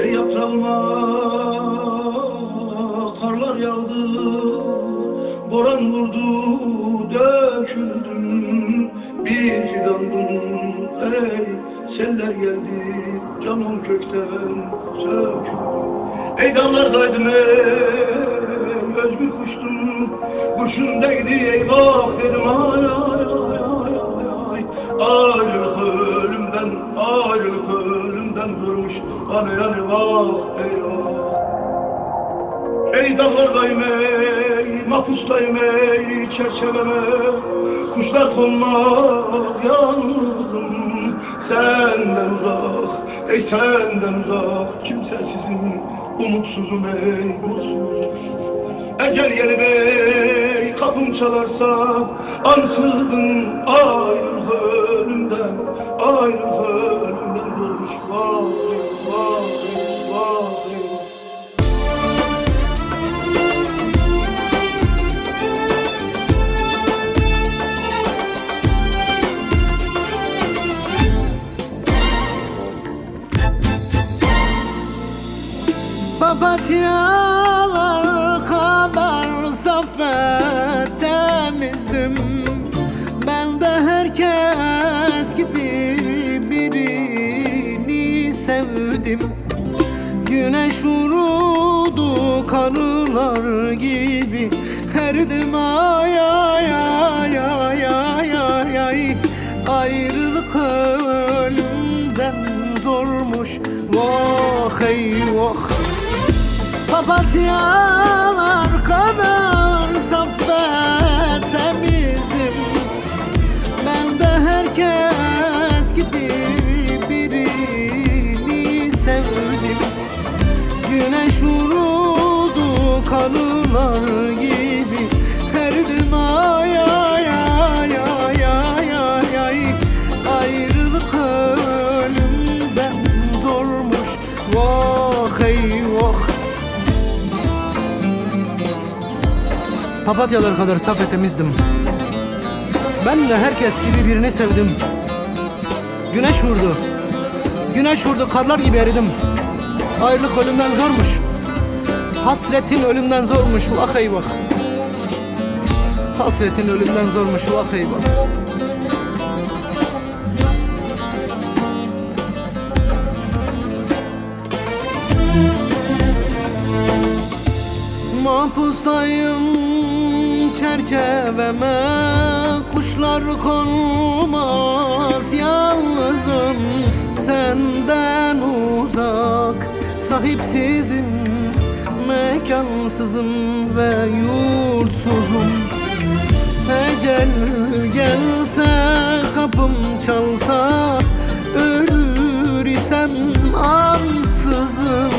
Ey yaprağıma karlar yağdı, boran vurdu, döküldüm. Bir fidandım, ey seller geldi, canım kökten söküldü. Ey dağlardaydım, ey özgür kuştum, kurşun değdi, eyvah dedim, ay ay ay ay ay. Ayrılık ölümden, ayrılık ölümden durmuş, hani yani vah eyvah. Ey dağlardayım, ey mahpustayım, ey çerçeveme, kuşlar konmaz yalnızım. Senden uzak, ey senden uzak, kimsesizim, umutsuzum ey mutsuz. Ecel gelip ey kapım çalarsa, ansızın ayrılık ölümden, ayrılık ölümden durmuş, vah vah vah. Papatyalar kadar saf ve temizdim. Ben de herkes gibi birini sevdim. Güneş vurudu karılar gibi erdim, ay ay ay ay ay ay ay. Ayrılık ölümden zormuş, vah ey vah. Papatyalar kadar saf ve temizdim. Ben de herkes gibi birini sevdim. Güneş vurudu kanılar gibi erdim, ay ay ay ay ay ay ay. Ayrılık ölümden zormuş, vah ey vah. Papatyalar kadar saf ve temizdim. Ben de herkes gibi birini sevdim. Güneş vurdu, güneş vurdu, karlar gibi eridim. Ayrılık ölümden zormuş, hasretin ölümden zormuş, vah eyvah. Hasretin ölümden zormuş, vah eyvah. Mahpustayım çerçeveme, kuşlar konmaz yalnızım. Senden uzak, sahipsizim, mekansızım ve yurtsuzum. Ecel gelse, kapım çalsa, ölür isem ansızın.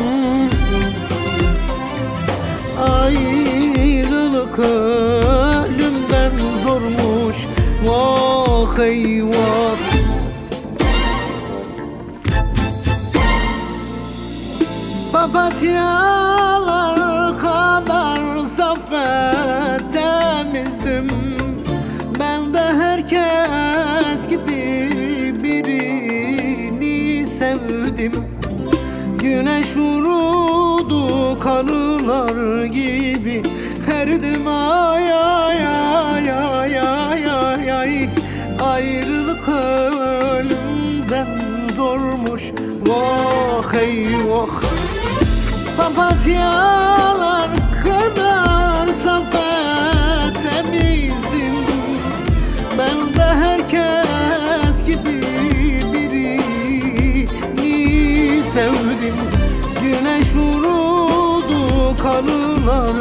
Ayrılık ölümden zormuş, vah eyvah. Papatyalar kadar saf ve temizdim. Ben de herkes gibi birini sevdim. Güneş vurudu karılar gibi erdim, ay ay ay ay ay ay ay. Ayrılık ölümden zormuş, vah eyvah. Papatyalar kadar saf ve temizdim. Ben de herkes gibi birini sevdim. Güneş vurudu kanılar